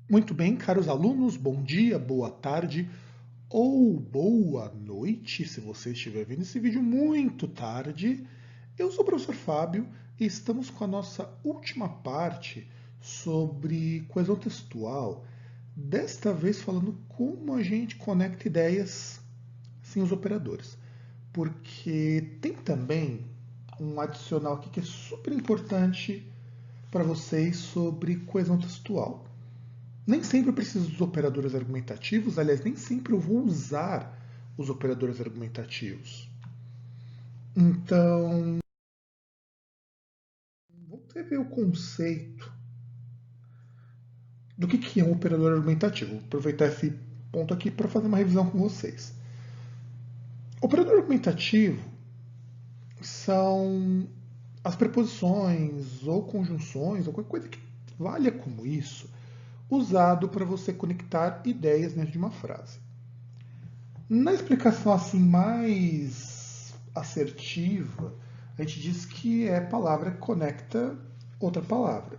Muito bem, caros alunos, bom dia, boa tarde ou boa noite, se você estiver vendo esse vídeo muito tarde. Eu sou o professor Fábio e estamos com a nossa última parte sobre coesão textual, desta vez falando como a gente conecta ideias sem os operadores. Porque tem também um adicional aqui que é super importante para vocês sobre coesão textual. Nem sempre eu preciso dos operadores argumentativos, aliás, nem sempre eu vou usar os operadores argumentativos. Então, vamos ver o conceito do que é um operador argumentativo. Vou aproveitar esse ponto aqui para fazer uma revisão com vocês. Operador argumentativo são as preposições ou conjunções ou qualquer coisa que valha como isso, usado para você conectar ideias dentro de uma frase. Na explicação assim mais assertiva, a gente diz que é palavra que conecta outra palavra.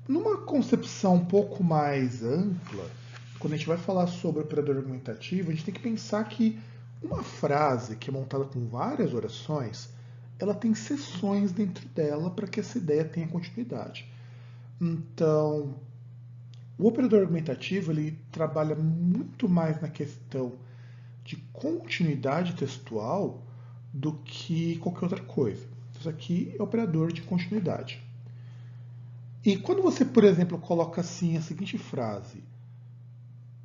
Numa concepção um pouco mais ampla, quando a gente vai falar sobre operador argumentativo, a gente tem que pensar que uma frase que é montada com várias orações, ela tem seções dentro dela para que essa ideia tenha continuidade. Então, o operador argumentativo ele trabalha muito mais na questão de continuidade textual do que qualquer outra coisa. Isso aqui é operador de continuidade. E quando você, por exemplo, coloca assim a seguinte frase: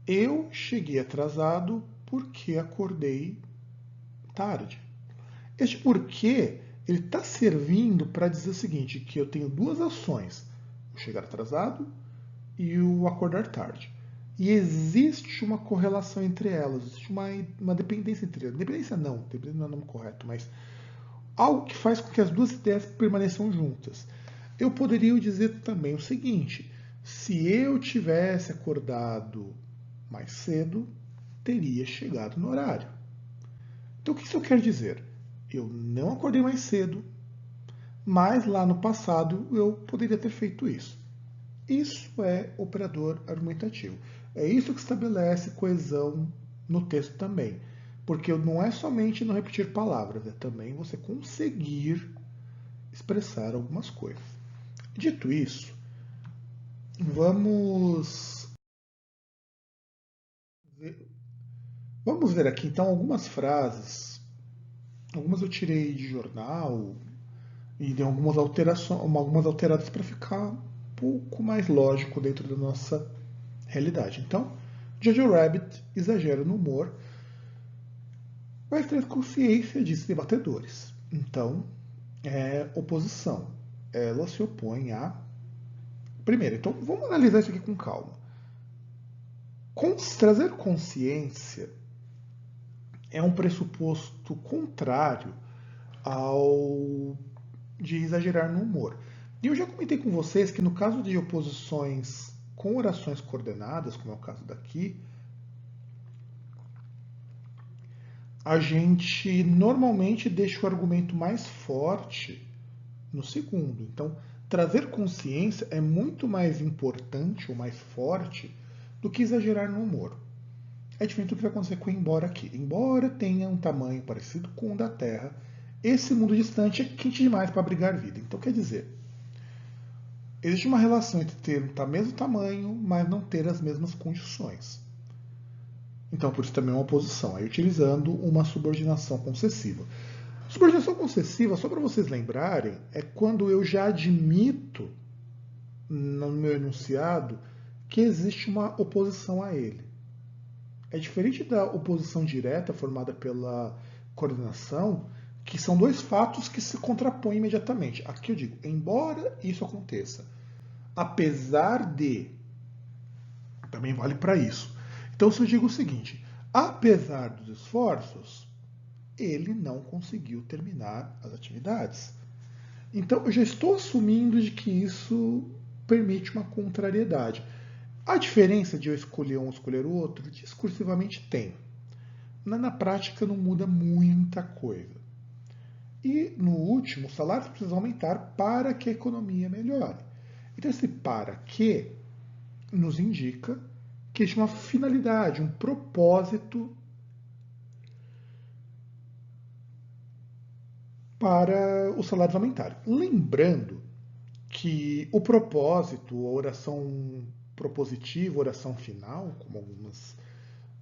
eu cheguei atrasado porque acordei tarde. Este porquê ele está servindo para dizer o seguinte, que eu tenho duas ações: o chegar atrasado e o acordar tarde. E existe uma correlação entre elas, existe uma dependência entre elas. Dependência não é o nome correto, mas algo que faz com que as duas ideias permaneçam juntas. Eu poderia dizer também o seguinte: se eu tivesse acordado mais cedo, teria chegado no horário. Então o que isso quer dizer? Eu não acordei mais cedo, mas lá no passado eu poderia ter feito isso. Isso é operador argumentativo. É isso que estabelece coesão no texto também. Porque não é somente não repetir palavras, é também você conseguir expressar algumas coisas. Dito isso, vamos ver, vamos ver aqui então algumas frases. Algumas eu tirei de jornal e dei algumas alterações, algumas alteradas para ficar um pouco mais lógico dentro da nossa realidade. Então, Jojo Rabbit exagera no humor, mas traz consciência de debatedores. Então, é oposição. Ela se opõe a. Primeiro, então vamos analisar isso aqui com calma. Trazer consciência é um pressuposto contrário ao de exagerar no humor. E eu já comentei com vocês que no caso de oposições com orações coordenadas, como é o caso daqui, a gente normalmente deixa o argumento mais forte no segundo. Então, trazer consciência é muito mais importante ou mais forte do que exagerar no humor. É diferente do que vai acontecer com o embora aqui. Embora tenha um tamanho parecido com o da Terra, esse mundo distante é quente demais para abrigar vida. Então, quer dizer, existe uma relação entre ter o mesmo tamanho, mas não ter as mesmas condições. Então, por isso também é uma oposição, aí utilizando uma subordinação concessiva. Subordinação concessiva, só para vocês lembrarem, é quando eu já admito no meu enunciado que existe uma oposição a ele. É diferente da oposição direta formada pela coordenação, que são dois fatos que se contrapõem imediatamente. Aqui eu digo, embora isso aconteça, apesar de, também vale para isso. Então, se eu digo o seguinte, apesar dos esforços, ele não conseguiu terminar as atividades. Então, eu já estou assumindo de que isso permite uma contrariedade. A diferença de eu escolher um ou escolher o outro, discursivamente tem. Na prática, não muda muita coisa. E, no último, os salários precisam aumentar para que a economia melhore. Então, esse para que nos indica que existe uma finalidade, um propósito para os salários aumentarem. Lembrando que o propósito, a oração propositiva, oração final, como algumas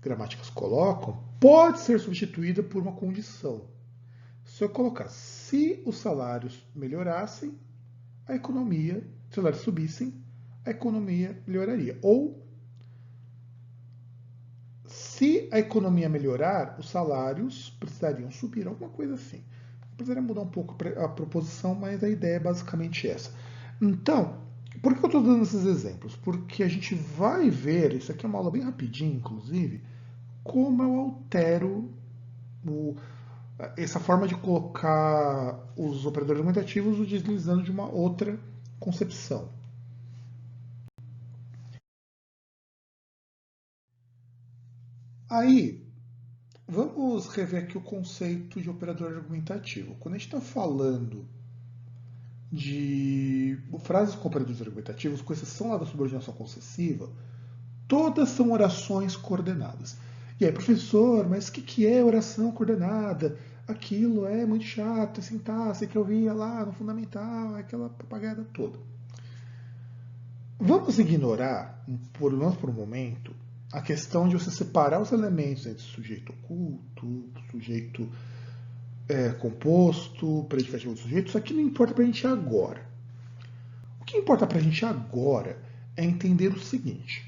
gramáticas colocam, pode ser substituída por uma condição. Se eu colocar, se os salários melhorassem, a economia, se os salários subissem, a economia melhoraria. Ou, se a economia melhorar, os salários precisariam subir, alguma coisa assim. Precisaria mudar um pouco a proposição, mas a ideia é basicamente essa. Então, por que eu estou dando esses exemplos? Porque a gente vai ver, isso aqui é uma aula bem rapidinha, inclusive, como eu altero essa forma de colocar os operadores argumentativos utilizando de uma outra concepção. Aí, vamos rever aqui o conceito de operador argumentativo. Quando a gente está falando de frases com operadores argumentativos, com exceção lá da subordinação concessiva, todas são orações coordenadas. E aí, professor, mas o que é oração coordenada? Aquilo é muito chato, é sintaxe que eu via lá no fundamental, aquela papagaiada toda. Vamos ignorar, por um momento, a questão de você separar os elementos entre sujeito oculto, sujeito composto, predicativo do sujeito. Isso aqui não importa para a gente agora. O que importa para a gente agora é entender o seguinte.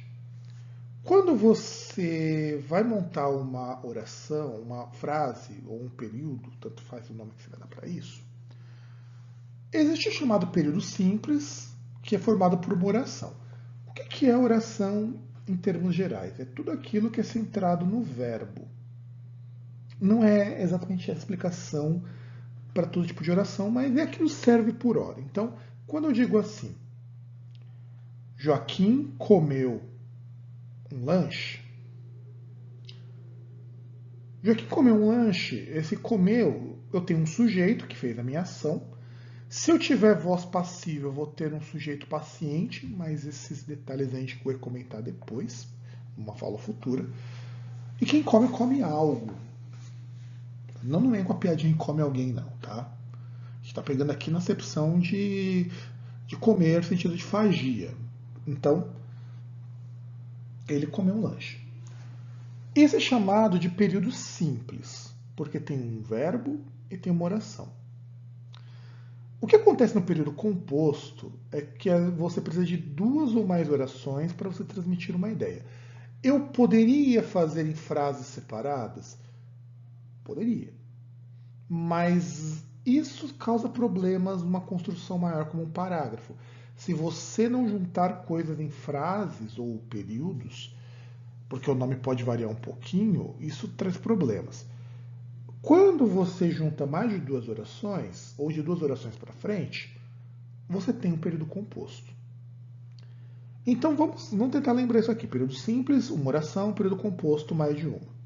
Quando você vai montar uma oração, uma frase ou um período, tanto faz o nome que você vai dar para isso, existe o chamado período simples, que é formado por uma oração. O que é oração em termos gerais? É tudo aquilo que é centrado no verbo. Não é exatamente a explicação para todo tipo de oração, mas é aquilo que serve por hora. Então, quando eu digo assim, Joaquim comeu um lanche, Joaquim comeu um lanche, esse comeu, eu tenho um sujeito que fez a minha ação. Se eu tiver voz passiva, eu vou ter um sujeito paciente, mas esses detalhes a gente vai comentar depois, numa fala futura. E quem come, come algo. Não vem com a piadinha em come alguém, não, tá? A gente está pegando aqui na acepção de comer, no sentido de fagia. Então, ele comeu um lanche. Esse é chamado de período simples, porque tem um verbo e tem uma oração. O que acontece no período composto é que você precisa de duas ou mais orações para você transmitir uma ideia. Eu poderia fazer em frases separadas? Poderia. Mas isso causa problemas numa construção maior como um parágrafo. Se você não juntar coisas em frases ou períodos, porque o nome pode variar um pouquinho, isso traz problemas. Quando você junta mais de duas orações, ou de duas orações para frente, você tem um período composto. Então vamos tentar lembrar isso aqui. Período simples, uma oração, período composto, mais de uma.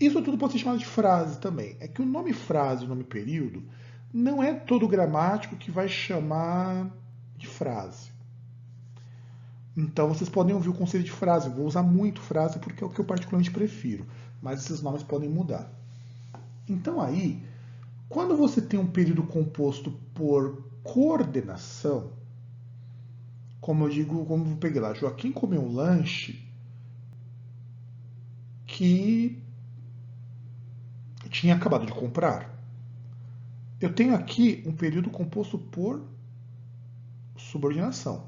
Isso tudo pode ser chamado de frase também. É que o nome frase e o nome período não é todo gramático que vai chamar de frase. Então vocês podem ouvir o conceito de frase. Eu vou usar muito frase porque é o que eu particularmente prefiro. Mas esses nomes podem mudar. Então aí, quando você tem um período composto por coordenação, como eu digo, como eu peguei lá, Joaquim comeu um lanche que tinha acabado de comprar. Eu tenho aqui um período composto por subordinação.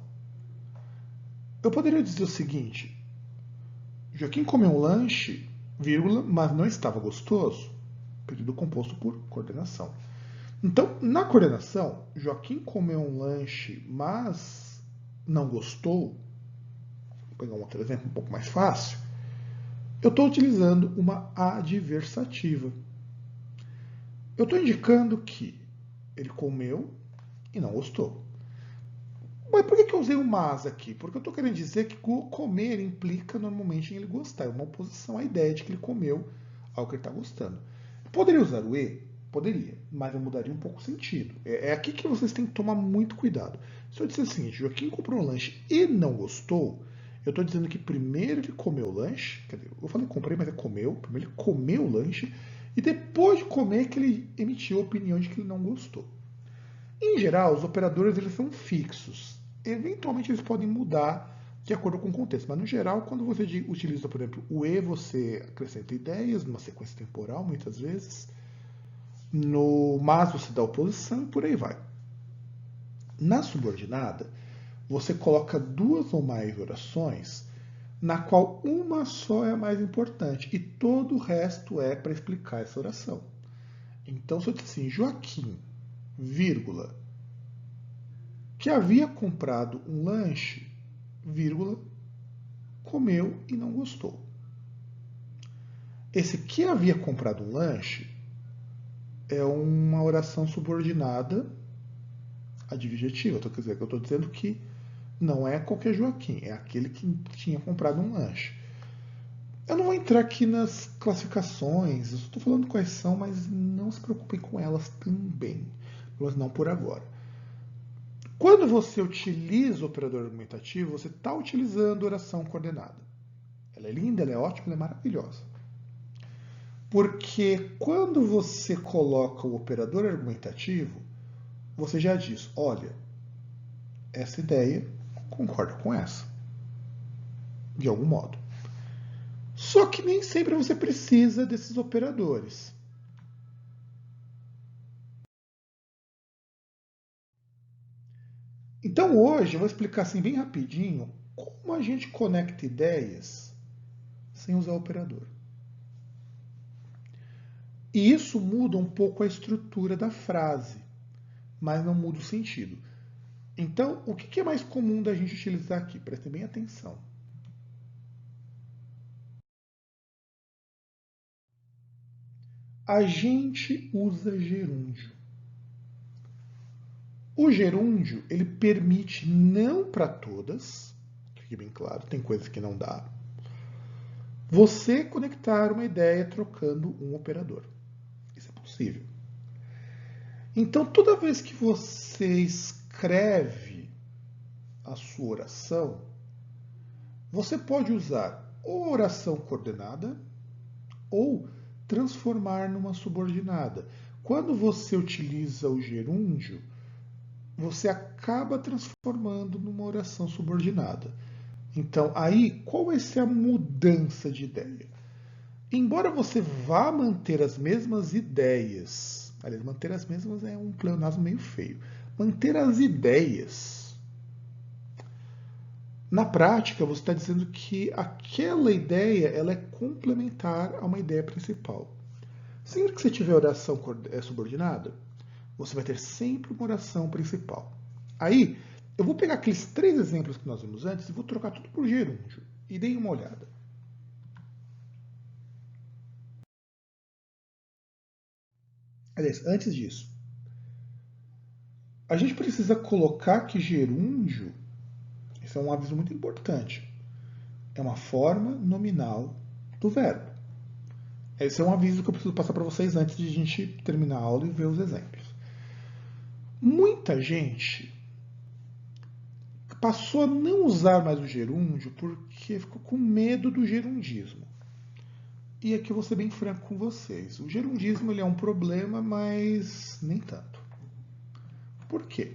Eu poderia dizer o seguinte, Joaquim comeu um lanche, vírgula, mas não estava gostoso. Período composto por coordenação. Então, na coordenação, Joaquim comeu um lanche, mas não gostou. Vou pegar um outro exemplo um pouco mais fácil. Eu estou utilizando uma adversativa. Eu estou indicando que ele comeu e não gostou. Mas por que eu usei o mas aqui? Porque eu estou querendo dizer que comer implica normalmente em ele gostar. É uma oposição à ideia de que ele comeu algo que ele está gostando. Poderia usar o e? Poderia, mas eu mudaria um pouco o sentido. É aqui que vocês têm que tomar muito cuidado. Se eu disser o seguinte, Joaquim comprou um lanche e não gostou, Eu estou dizendo que primeiro ele comeu o lanche, quer dizer, eu falei comprei, mas é comeu. Primeiro ele comeu o lanche e depois de comer que ele emitiu a opinião de que ele não gostou. Em geral, os operadores eles são fixos. Eventualmente eles podem mudar de acordo com o contexto, mas no geral, quando você utiliza, por exemplo, o e, você acrescenta ideias numa sequência temporal, muitas vezes. No mas você dá oposição e por aí vai. Na subordinada, você coloca duas ou mais orações, na qual uma só é a mais importante e todo o resto é para explicar essa oração. Então, se eu disser assim, Joaquim, vírgula, que havia comprado um lanche, vírgula, comeu e não gostou. Esse que havia comprado um lanche é uma oração subordinada adjetiva. Quer dizer, eu estou dizendo que não é qualquer Joaquim, é aquele que tinha comprado um lanche. Eu não vou entrar aqui nas classificações, eu estou falando quais são, mas não se preocupem com elas também. Elas não por agora. Quando você utiliza o operador argumentativo, você está utilizando oração coordenada. Ela é linda, ela é ótima, ela é maravilhosa. Porque quando você coloca o operador argumentativo, você já diz, olha, essa ideia concorda com essa, de algum modo. Só que nem sempre você precisa desses operadores. Então hoje eu vou explicar assim bem rapidinho como a gente conecta ideias sem usar operador. E isso muda um pouco a estrutura da frase, mas não muda o sentido. Então, o que é mais comum da gente utilizar aqui? Prestem bem atenção. A gente usa gerúndio. O gerúndio, ele permite não para todas, fique bem claro, tem coisas que não dá, você conectar uma ideia trocando um operador. Isso é possível. Então, toda vez que você escreve a sua oração, você pode usar ou oração coordenada ou transformar numa subordinada. Quando você utiliza o gerúndio, você acaba transformando numa oração subordinada. Então, aí, qual vai ser a mudança de ideia? Embora você vá manter as mesmas ideias, aliás, manter as mesmas é um pleonasmo meio feio. Manter as ideias. Na prática, você está dizendo que aquela ideia ela é complementar a uma ideia principal. Sempre que você tiver oração subordinada, você vai ter sempre uma oração principal. Aí, eu vou pegar aqueles três exemplos que nós vimos antes e vou trocar tudo por gerúndio. E deem uma olhada. Aliás, antes disso, a gente precisa colocar que gerúndio, isso é um aviso muito importante, é uma forma nominal do verbo. Esse é um aviso que eu preciso passar para vocês antes de a gente terminar a aula e ver os exemplos. Muita gente passou a não usar mais o gerúndio porque ficou com medo do gerundismo. E aqui eu vou ser bem franco com vocês. O gerundismo ele é um problema, mas nem tanto. Por quê?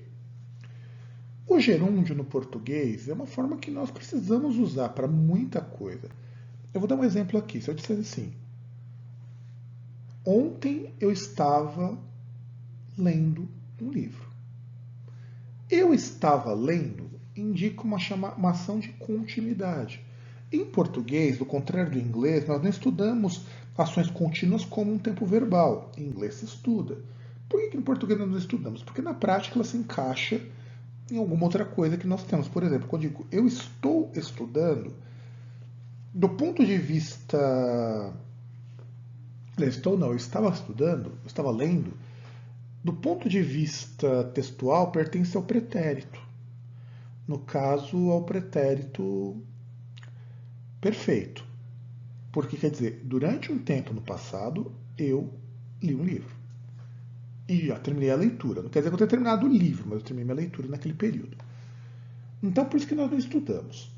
O gerúndio no português é uma forma que nós precisamos usar para muita coisa. Eu vou dar um exemplo aqui. Se eu disser assim, ontem eu estava lendo um livro. Eu estava lendo indica uma ação de continuidade. Em português, do contrário do inglês, nós não estudamos ações contínuas como um tempo verbal. Em inglês se estuda. Por que em português nós não estudamos? Porque na prática ela se encaixa em alguma outra coisa que nós temos. Por exemplo, quando eu digo eu estou estudando, do ponto de vista. Estou não, eu estava estudando, eu estava lendo. Do ponto de vista textual, pertence ao pretérito. No caso, ao pretérito perfeito. Porque quer dizer, durante um tempo no passado, eu li um livro. E já terminei a leitura. Não quer dizer que eu tenha terminado o livro, mas eu terminei minha leitura naquele período. Então, por isso que nós não estudamos.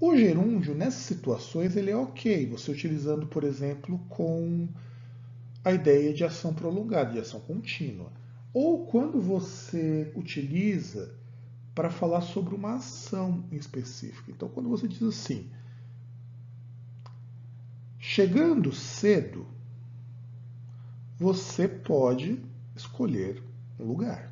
O gerúndio, nessas situações, ele é ok, você utilizando, por exemplo, com a ideia de ação prolongada, de ação contínua. Ou quando você utiliza para falar sobre uma ação em específico. Então, quando você diz assim, chegando cedo, você pode escolher um lugar.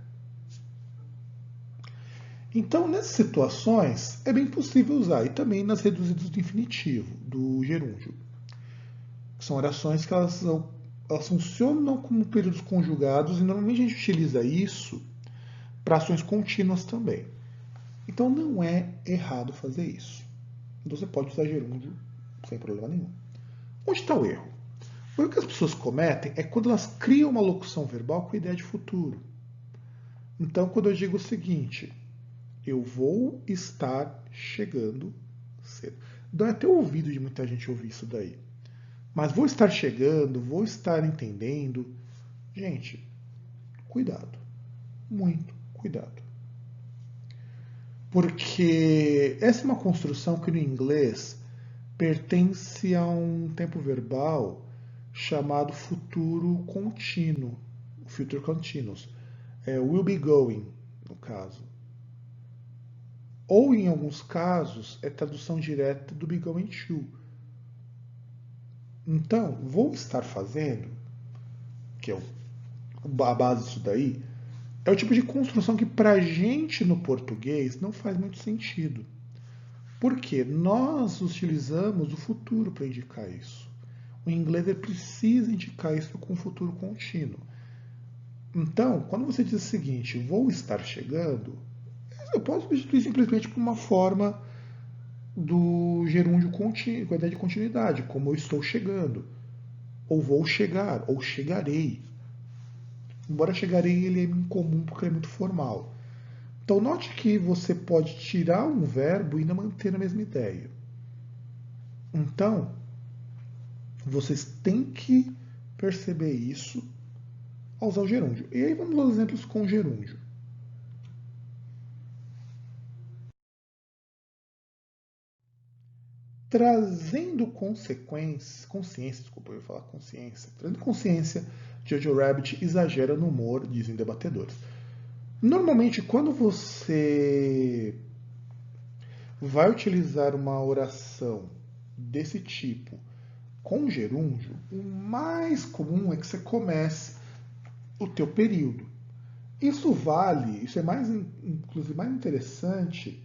Então, nessas situações, é bem possível usar, e também nas reduzidas do infinitivo, do gerúndio. São orações que elas funcionam como períodos conjugados, e normalmente a gente utiliza isso para ações contínuas também. Então, não é errado fazer isso. Então, você pode usar gerúndio sem problema nenhum. Onde está o erro? O erro que as pessoas cometem é quando elas criam uma locução verbal com a ideia de futuro. Então, quando eu digo o seguinte, eu vou estar chegando cedo. Dá até o ouvido de muita gente ouvir isso daí. Mas vou estar chegando, vou estar entendendo. Gente, cuidado. Muito cuidado. Porque essa é uma construção que no inglês pertence a um tempo verbal chamado futuro contínuo, future continuous. Will be going, no caso. Ou, em alguns casos, é tradução direta do be going to. Então, vou estar fazendo, que é a base disso daí, é o tipo de construção que pra gente no português não faz muito sentido. Porque nós utilizamos o futuro para indicar isso. O inglês ele precisa indicar isso com futuro contínuo. Então, quando você diz o seguinte, vou estar chegando, eu posso substituir simplesmente por uma forma do gerúndio contínuo, com a ideia de continuidade, como eu estou chegando, ou vou chegar, ou chegarei. Embora chegarei ele é incomum porque é muito formal. Então note que você pode tirar um verbo e ainda manter a mesma ideia. Então, vocês têm que perceber isso ao usar o gerúndio. E aí vamos aos exemplos com gerúndio. Trazendo consciência, desculpa, eu ia falar consciência. Trazendo consciência, Jojo Rabbit exagera no humor, dizem debatedores. Normalmente, quando você vai utilizar uma oração desse tipo com gerúndio, o mais comum é que você comece o teu período. Isso vale, isso é mais, inclusive, mais interessante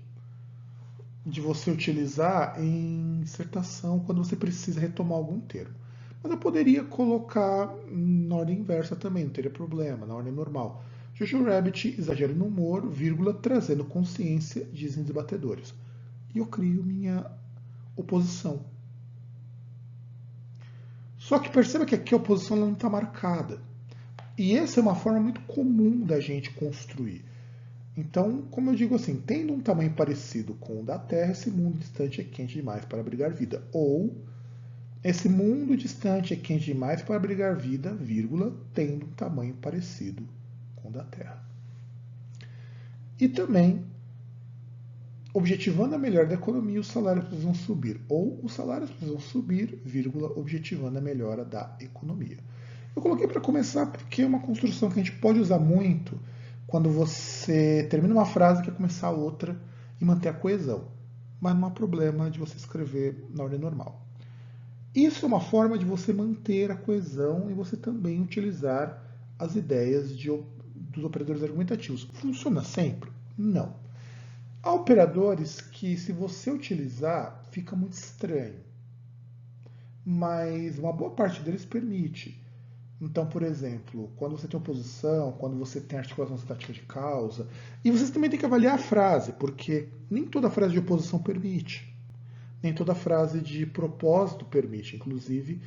de você utilizar em dissertação quando você precisa retomar algum termo. Mas eu poderia colocar na ordem inversa também, não teria problema, na ordem normal. Jojo Rabbit exagera no humor, vírgula, trazendo consciência, dizem os debatedores. E eu crio minha oposição. Só que perceba que aqui a oposição não está marcada. E essa é uma forma muito comum da gente construir. Então, como eu digo assim, tendo um tamanho parecido com o da Terra, esse mundo distante é quente demais para abrigar vida. Ou, esse mundo distante é quente demais para abrigar vida, vírgula, tendo um tamanho parecido com o da Terra. E também, objetivando a melhora da economia, os salários precisam subir. Ou os salários precisam subir, vírgula, objetivando a melhora da economia. Eu coloquei para começar porque é uma construção que a gente pode usar muito quando você termina uma frase e quer começar outra e manter a coesão. Mas não há problema de você escrever na ordem normal. Isso é uma forma de você manter a coesão e você também utilizar as ideias dos operadores argumentativos. Funciona sempre? Não. Há operadores que, se você utilizar, fica muito estranho. Mas uma boa parte deles permite. Então, por exemplo, quando você tem oposição, quando você tem articulação sintática de causa, e você também tem que avaliar a frase, porque nem toda frase de oposição permite, nem toda frase de propósito permite. Inclusive,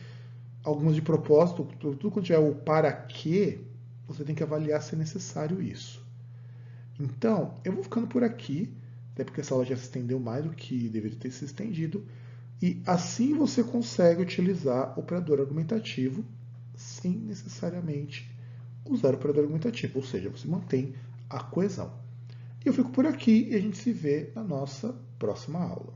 algumas de propósito, tudo quando tiver o para quê, você tem que avaliar se é necessário isso. Então, eu vou ficando por aqui, até porque essa aula já se estendeu mais do que deveria ter se estendido, e assim você consegue utilizar o operador argumentativo sem necessariamente usar o operador argumentativo, ou seja, você mantém a coesão. E eu fico por aqui e a gente se vê na nossa próxima aula.